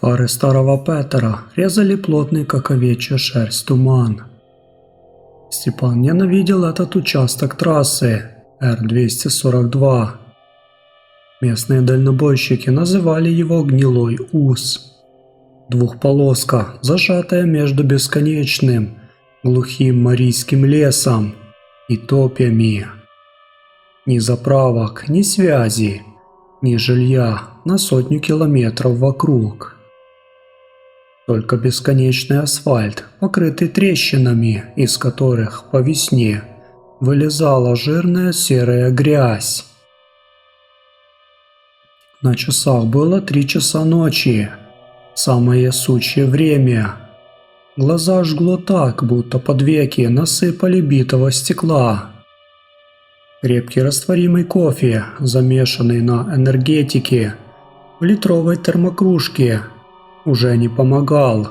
Фары старого Петера резали плотный, как овечья шерсть, туман. Степан ненавидел этот участок трассы Р-242. Местные дальнобойщики называли его «гнилой ус». Двухполоска, зажатая между бесконечным, глухим марийским лесом и топями. Ни заправок, ни связи, ни жилья на 100 километров вокруг. Только бесконечный асфальт, покрытый трещинами, из которых по весне вылезала жирная серая грязь. На часах было 3 часа ночи, самое сучье время. Глаза жгло так, будто под веки насыпали битого стекла. Крепкий растворимый кофе, замешанный на энергетике, в литровой термокружке, уже не помогал.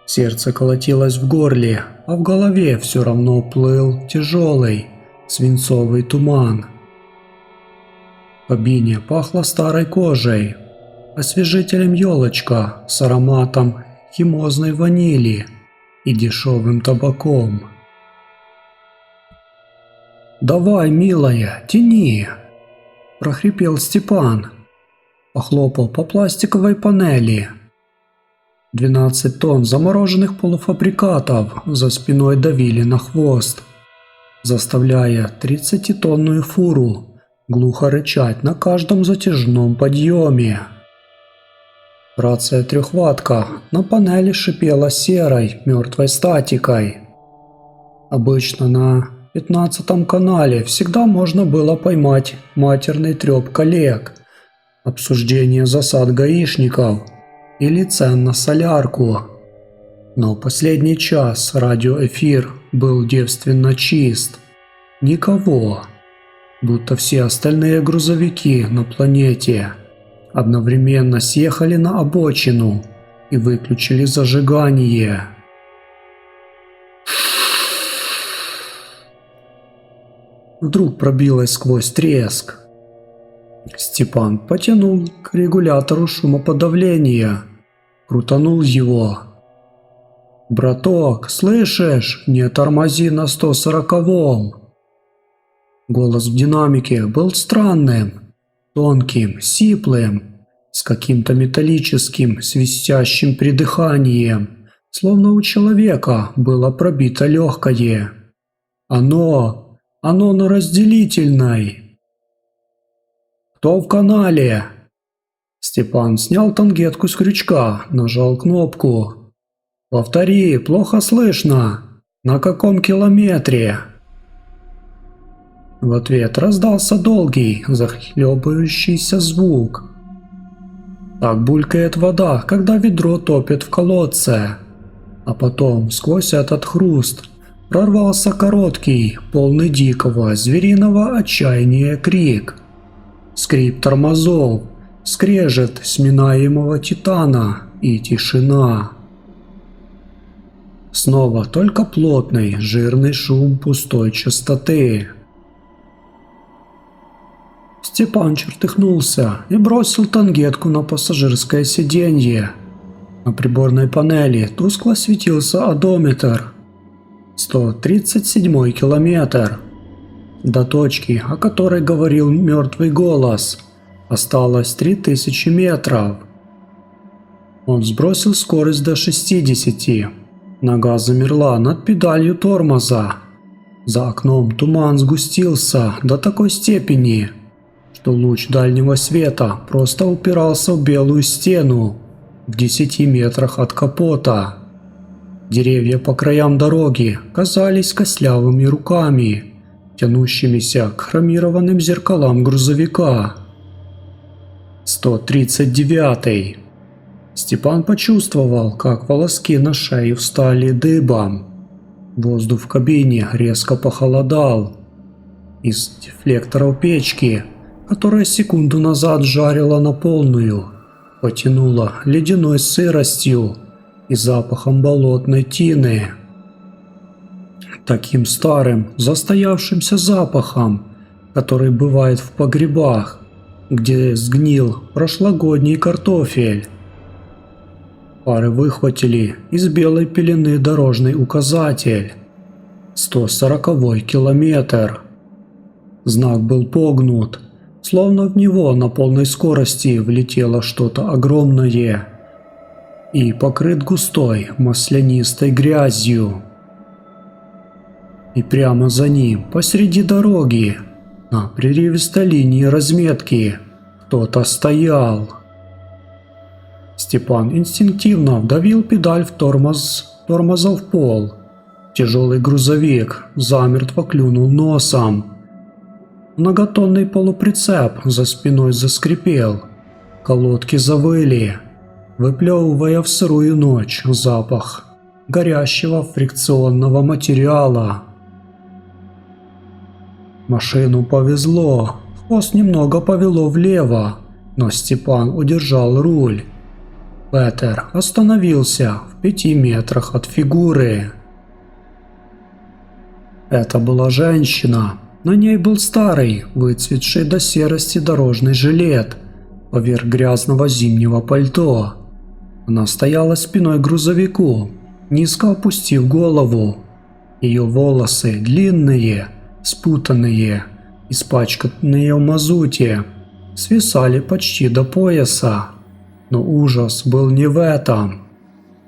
Сердце колотилось в горле, а в голове все равно плыл тяжелый свинцовый туман. В кабине пахло старой кожей, освежителем елочка с ароматом химозной ванили и дешевым табаком. «Давай, милая, тяни!» – прохрипел Степан. Похлопал по пластиковой панели. 12 тонн замороженных полуфабрикатов за спиной давили на хвост, заставляя 30-тонную фуру глухо рычать на каждом затяжном подъеме. Рация трехватка на панели шипела серой, мертвой статикой. Обычно на 15-м канале всегда можно было поймать матерный треп коллег, обсуждение засад гаишников или цен на солярку. Но последний час радиоэфир был девственно чист. Никого. Будто все остальные грузовики на планете одновременно съехали на обочину и выключили зажигание. Вдруг пробилось сквозь треск. Степан потянул к регулятору шумоподавления, крутанул его. «Браток, слышишь? Не тормози на 140-м!» Голос в динамике был странным, тонким, сиплым, с каким-то металлическим, свистящим придыханием, словно у человека было пробито легкое. Оно на разделительной. «Кто в канале?» Степан снял тангетку с крючка, нажал кнопку. «Повтори, плохо слышно. На каком километре?» В ответ раздался долгий, захлебывающийся звук. Так булькает вода, когда ведро топят в колодце. А потом, сквозь этот хруст, прорвался короткий, полный дикого, звериного отчаяния крик. Скрип тормозов, скрежет сминаемого титана и тишина. Снова только плотный, жирный шум пустой частоты. Степан чертыхнулся и бросил тангетку на пассажирское сиденье. На приборной панели тускло светился одометр. 137-й километр. До точки, о которой говорил мертвый голос, осталось 3000 метров. Он сбросил скорость до 60. Нога замерла над педалью тормоза. За окном туман сгустился до такой степени, что луч дальнего света просто упирался в белую стену в 10 метрах от капота. Деревья по краям дороги казались костлявыми руками, тянущимися к хромированным зеркалам грузовика. 139-й. Степан почувствовал, как волоски на шее встали дыбом. Воздух в кабине резко похолодал. Из дефлекторов печки, которая секунду назад жарила на полную, потянуло ледяной сыростью и запахом болотной тины. Таким старым, застоявшимся запахом, который бывает в погребах, где сгнил прошлогодний картофель. Фары выхватили из белой пелены дорожный указатель. 140-й километр. Знак был погнут, словно в него на полной скорости влетело что-то огромное и покрыт густой маслянистой грязью. И прямо за ним, посреди дороги, на прерывистой линии разметки, кто-то стоял. Степан инстинктивно вдавил педаль в тормоза в пол. Тяжелый грузовик замертво клюнул носом. Многотонный полуприцеп за спиной заскрипел. Колодки завыли, выплевывая в сырую ночь запах горящего фрикционного материала. Машину повезло, хвост немного повело влево, но Степан удержал руль. Петер остановился в 5 метрах от фигуры. Это была женщина. На ней был старый, выцветший до серости дорожный жилет поверх грязного зимнего пальто. Она стояла спиной к грузовику, низко опустив голову. Ее волосы длинные, спутанные, испачканные в мазуте, свисали почти до пояса. Но ужас был не в этом.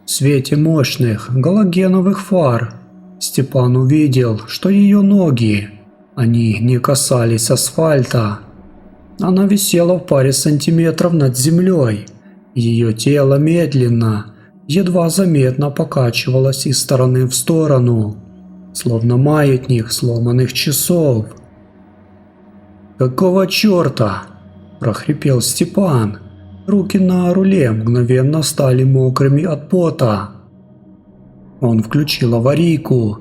В свете мощных галогеновых фар Степан увидел, что ее ноги, они не касались асфальта. Она висела в паре сантиметров над землей. Ее тело медленно, едва заметно покачивалось из стороны в сторону, словно маятник сломанных часов. «Какого черта?» – прохрипел Степан. Руки на руле мгновенно стали мокрыми от пота. Он включил аварийку.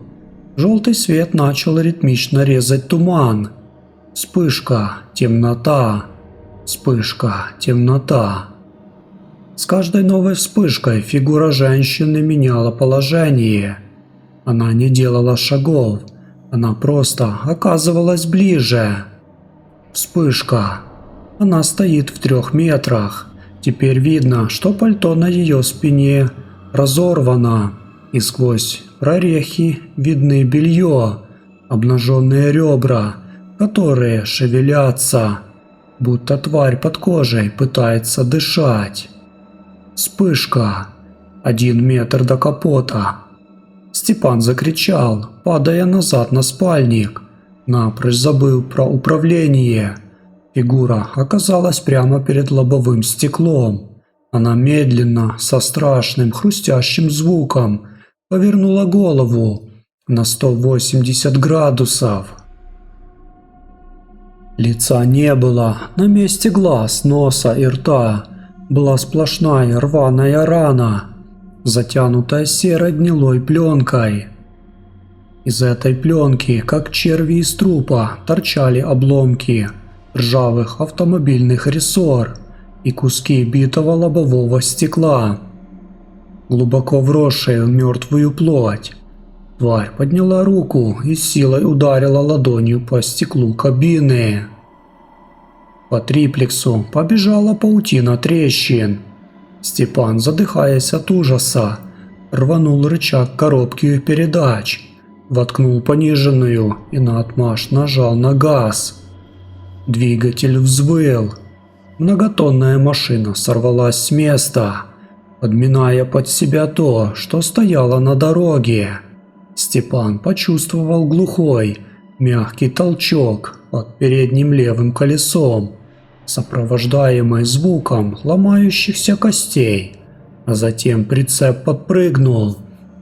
Желтый свет начал ритмично резать туман. Вспышка, темнота. Вспышка, темнота. С каждой новой вспышкой фигура женщины меняла положение. Она не делала шагов. Она просто оказывалась ближе. Вспышка. Она стоит в 3 метрах. Теперь видно, что пальто на ее спине разорвано, и сквозь прорехи видны белье, обнаженные ребра, которые шевелятся, будто тварь под кожей пытается дышать. Вспышка. 1 метр до капота. Степан закричал, падая назад на спальник, напрочь забыл про управление. Фигура оказалась прямо перед лобовым стеклом. Она медленно, со страшным хрустящим звуком, повернула голову на 180 градусов. Лица не было, на месте глаз, носа и рта была сплошная рваная рана, затянутая серой гнилой пленкой. Из этой пленки, как черви из трупа, торчали обломки ржавых автомобильных рессор и куски битого лобового стекла, глубоко вросшие в мертвую плоть. Тварь подняла руку и с силой ударила ладонью по стеклу кабины. По триплексу побежала паутина трещин. Степан, задыхаясь от ужаса, рванул рычаг коробки передач, воткнул пониженную и наотмашь нажал на газ. Двигатель взвыл. Многотонная машина сорвалась с места, подминая под себя то, что стояло на дороге. Степан почувствовал глухой, мягкий толчок под передним левым колесом, сопровождаемый звуком ломающихся костей, а затем прицеп подпрыгнул,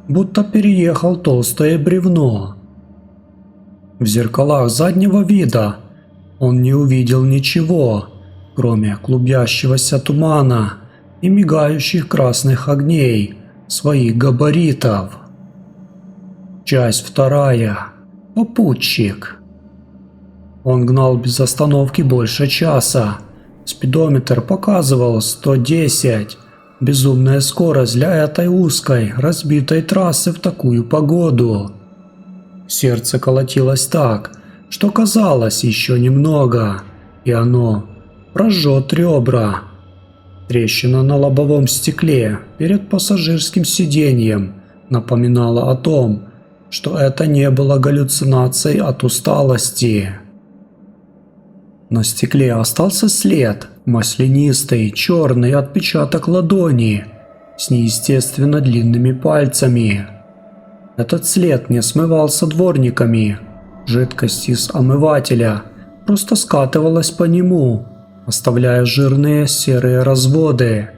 будто переехал толстое бревно. В зеркалах заднего вида он не увидел ничего, кроме клубящегося тумана и мигающих красных огней своих габаритов. Часть 2. Попутчик. Он гнал без остановки больше часа. Спидометр показывал 110. Безумная скорость для этой узкой, разбитой трассы в такую погоду. Сердце колотилось так, что казалось еще немного, и оно прожжет ребра. Трещина на лобовом стекле перед пассажирским сиденьем напоминала о том, что это не было галлюцинацией от усталости. На стекле остался след, маслянистый, черный отпечаток ладони с неестественно длинными пальцами. Этот след не смывался дворниками. Жидкость из омывателя просто скатывалась по нему, оставляя жирные серые разводы.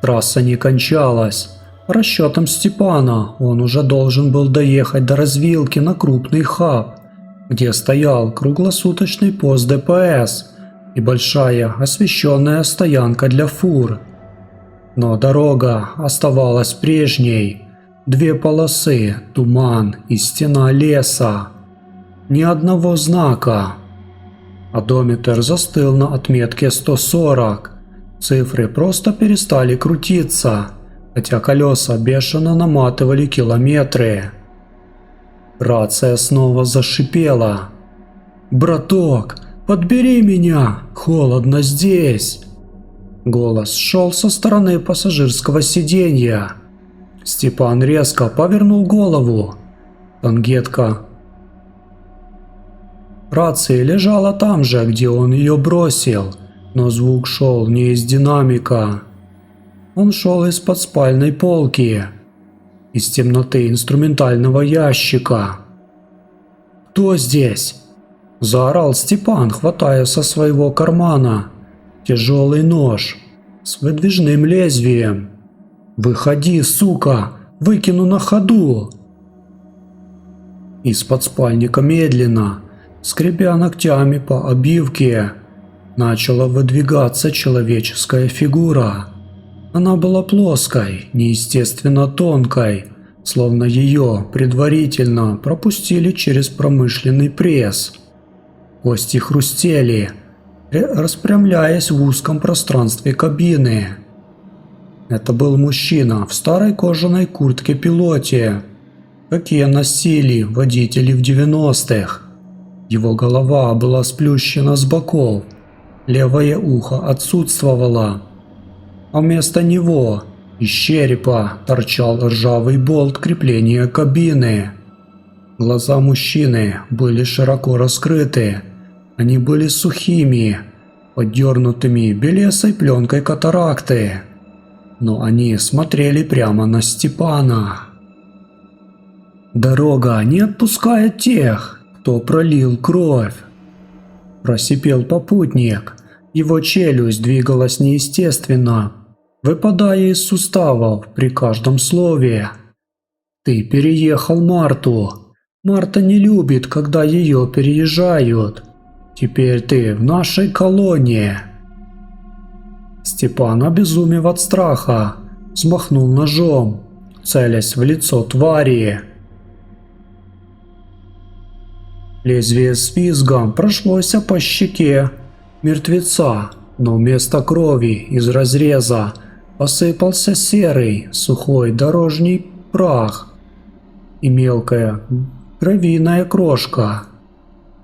Трасса не кончалась. По расчетам Степана, он уже должен был доехать до развилки на крупный хаб, где стоял круглосуточный пост ДПС и большая освещенная стоянка для фур. Но дорога оставалась прежней. 2 полосы, туман и стена леса. Ни одного знака. Одометр застыл на отметке 140. Цифры просто перестали крутиться, хотя колеса бешено наматывали километры. Рация снова зашипела. «Браток, подбери меня! Холодно здесь!» Голос шел со стороны пассажирского сиденья. Степан резко повернул голову. Тангетка рации лежала там же, где он ее бросил, но звук шел не из динамика. Он шел из-под спальной полки, из темноты инструментального ящика. «Кто здесь?» – заорал Степан, хватая со своего кармана тяжелый нож с выдвижным лезвием. «Выходи, сука! Выкину на ходу!» Из-под спальника медленно, скребя ногтями по обивке, начала выдвигаться человеческая фигура. Она была плоской, неестественно тонкой, словно ее предварительно пропустили через промышленный пресс. Кости хрустели, распрямляясь в узком пространстве кабины. Это был мужчина в старой кожаной куртке-пилоте, какие носили водители в 90-х. Его голова была сплющена с боков, левое ухо отсутствовало, а вместо него из черепа торчал ржавый болт крепления кабины. Глаза мужчины были широко раскрыты, они были сухими, поддернутыми белесой пленкой катаракты, но они смотрели прямо на Степана. «Дорога не отпускает тех, кто пролил кровь», – просипел попутник. Его челюсть двигалась неестественно, выпадая из суставов при каждом слове. «Ты переехал Марту. Марта не любит, когда ее переезжают. Теперь ты в нашей колонии». Степан, обезумев от страха, взмахнул ножом, целясь в лицо твари. Лезвие с визгом прошлось по щеке мертвеца, но вместо крови из разреза посыпался серый, сухой дорожный прах и мелкая гравийная крошка.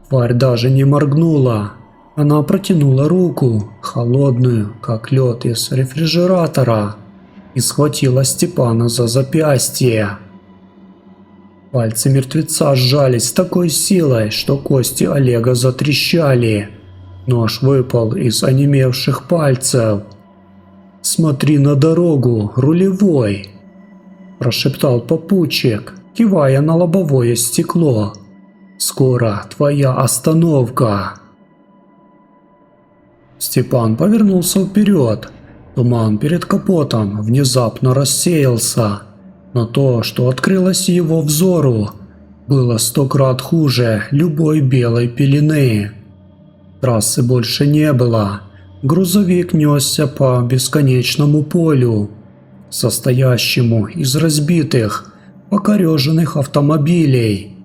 Тварь даже не моргнула. Она протянула руку, холодную, как лед из рефрижератора, и схватила Степана за запястье. Пальцы мертвеца сжались с такой силой, что кости Олега затрещали. Нож выпал из онемевших пальцев. «Смотри на дорогу, рулевой!» – прошептал попутчик, кивая на лобовое стекло. «Скоро твоя остановка!» Степан повернулся вперед. Туман перед капотом внезапно рассеялся, но то, что открылось его взору, было 100 крат хуже любой белой пелены. Трассы больше не было. Грузовик несся по бесконечному полю, состоящему из разбитых, покореженных автомобилей.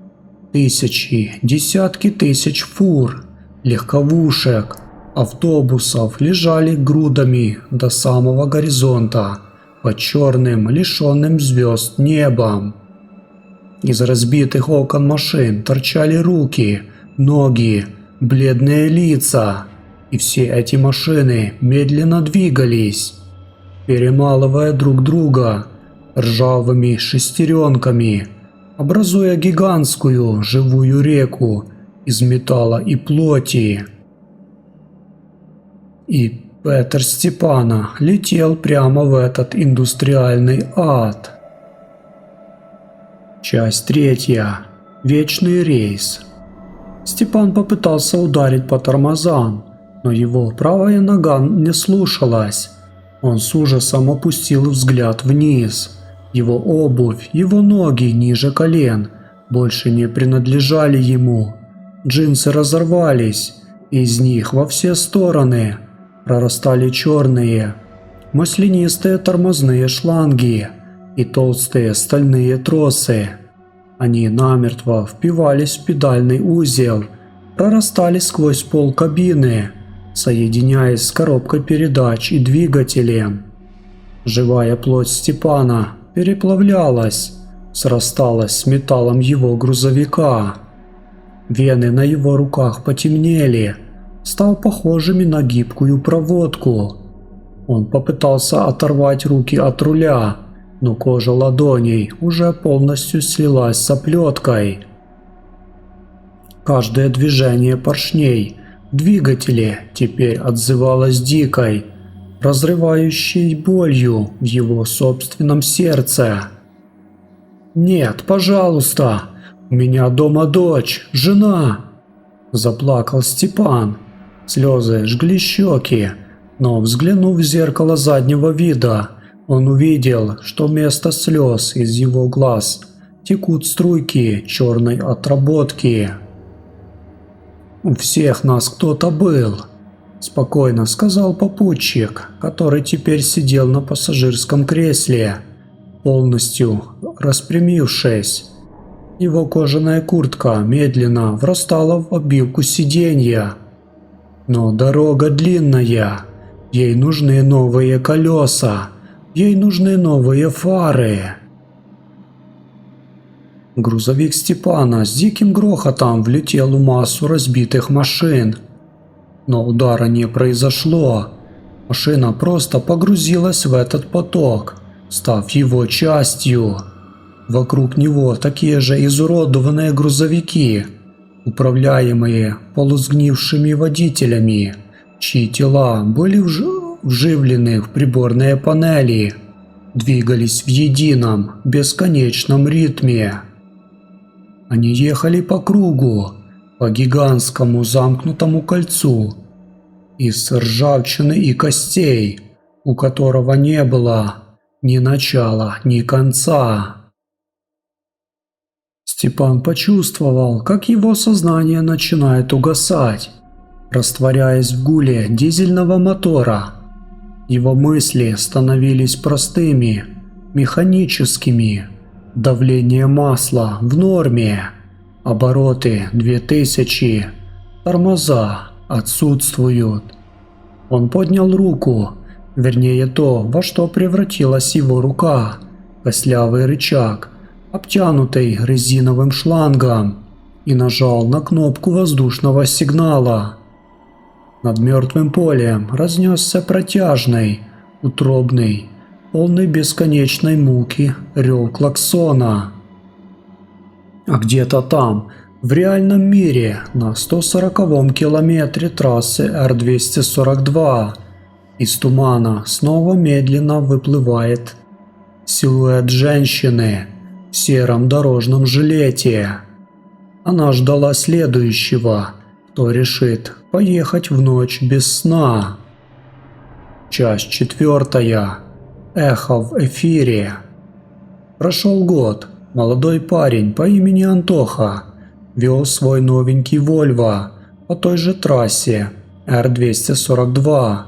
Тысячи, десятки тысяч фур, легковушек, автобусов лежали грудами до самого горизонта под черным, лишенным звезд небом. Из разбитых окон машин торчали руки, ноги, бледные лица. и все эти машины медленно двигались, перемалывая друг друга ржавыми шестеренками, образуя гигантскую живую реку из металла и плоти. И Петр Степана летел прямо в этот индустриальный ад. Часть 3. Вечный рейс. Степан попытался ударить по тормозам, но его правая нога не слушалась. Он с ужасом опустил взгляд вниз. Его обувь, его ноги ниже колен больше не принадлежали ему. Джинсы разорвались, и из них во все стороны прорастали черные, маслянистые тормозные шланги и толстые стальные тросы. Они намертво впивались в педальный узел, прорастали сквозь пол кабины, соединяясь с коробкой передач и двигателем. Живая плоть Степана переплавлялась, срасталась с металлом его грузовика. Вены на его руках потемнели, став похожими на гибкую проводку. Он попытался оторвать руки от руля, но кожа ладоней уже полностью слилась с оплеткой. Каждое движение поршней в двигателе теперь отзывалось дикой, разрывающей болью в его собственном сердце. «Нет, пожалуйста, у меня дома дочь, жена!» – заплакал Степан. Слезы жгли щеки, но, взглянув в зеркало заднего вида, он увидел, что вместо слез из его глаз текут струйки черной отработки. «У всех нас кто-то был», – спокойно сказал попутчик, который теперь сидел на пассажирском кресле, полностью распрямившись. Его кожаная куртка медленно врастала в обивку сиденья. Но дорога длинная, ей нужны новые колеса, ей нужны новые фары. Грузовик Степана с диким грохотом влетел в массу разбитых машин. Но удара не произошло. Машина просто погрузилась в этот поток, став его частью. Вокруг него такие же изуродованные грузовики, управляемые полусгнившими водителями, чьи тела были вживлены в приборные панели, двигались в едином, бесконечном ритме. Они ехали по кругу, по гигантскому замкнутому кольцу, из ржавчины и костей, у которого не было ни начала, ни конца. Степан почувствовал, как его сознание начинает угасать, растворяясь в гуле дизельного мотора. Его мысли становились простыми, механическими. Давление масла в норме, обороты 2000, тормоза отсутствуют. Он поднял руку, вернее то, во что превратилась его рука, костлявый рычаг, обтянутый резиновым шлангом, и нажал на кнопку воздушного сигнала. Над мертвым полем разнесся протяжный, утробный, полный бесконечной муки рев клаксона. А где-то там, в реальном мире, на 140-м километре трассы Р-242, из тумана снова медленно выплывает силуэт женщины в сером дорожном жилете. Она ждала следующего, кто решит поехать в ночь без сна. Часть 4. Эхо в эфире. Прошел год. Молодой парень по имени Антоха вел свой новенький Вольво по той же трассе Р-242.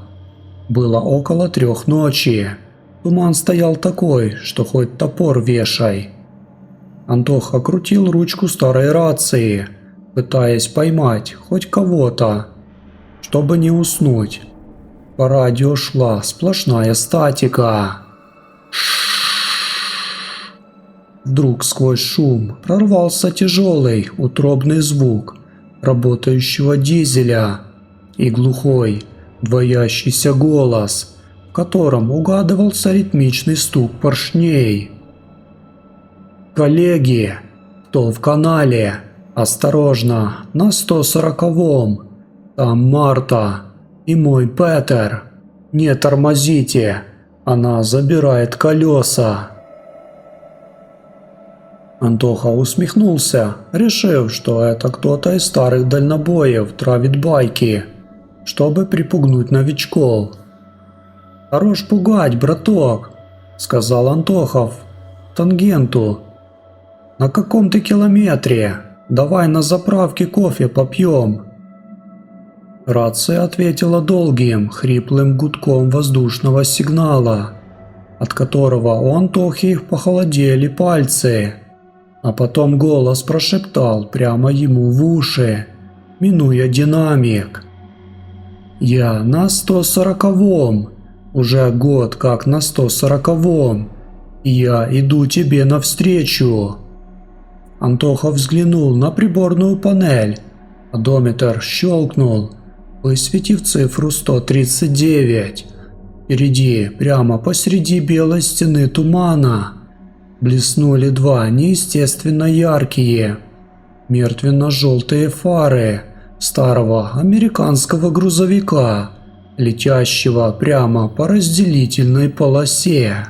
Было около 3 ночи. Туман стоял такой, что хоть топор вешай. Антоха крутил ручку старой рации, пытаясь поймать хоть кого-то, чтобы не уснуть. По радио шла сплошная статика. Вдруг сквозь шум прорвался тяжелый, утробный звук работающего дизеля, и глухой, двоящийся голос, в котором угадывался ритмичный стук поршней. «Коллеги, кто в канале? Осторожно, на 140-м. Там Марта и мой Петер. Не тормозите, она забирает колеса». Антоха усмехнулся, решив, что это кто-то из старых дальнобоев травит байки, чтобы припугнуть новичков. «Хорош пугать, браток», — сказал Антохов тангенту. «На каком ты километре? Давай на заправке кофе попьем». Рация ответила долгим, хриплым гудком воздушного сигнала, от которого у Антохи похолодели пальцы. А потом голос прошептал прямо ему в уши, минуя динамик. «Я на 140-м, уже год как на 140-м, я иду тебе навстречу». Антоха взглянул на приборную панель, одометр щелкнул, высветив цифру 139. Впереди, прямо посреди белой стены тумана, блеснули два неестественно яркие, мертвенно-желтые фары старого американского грузовика, летящего прямо по разделительной полосе.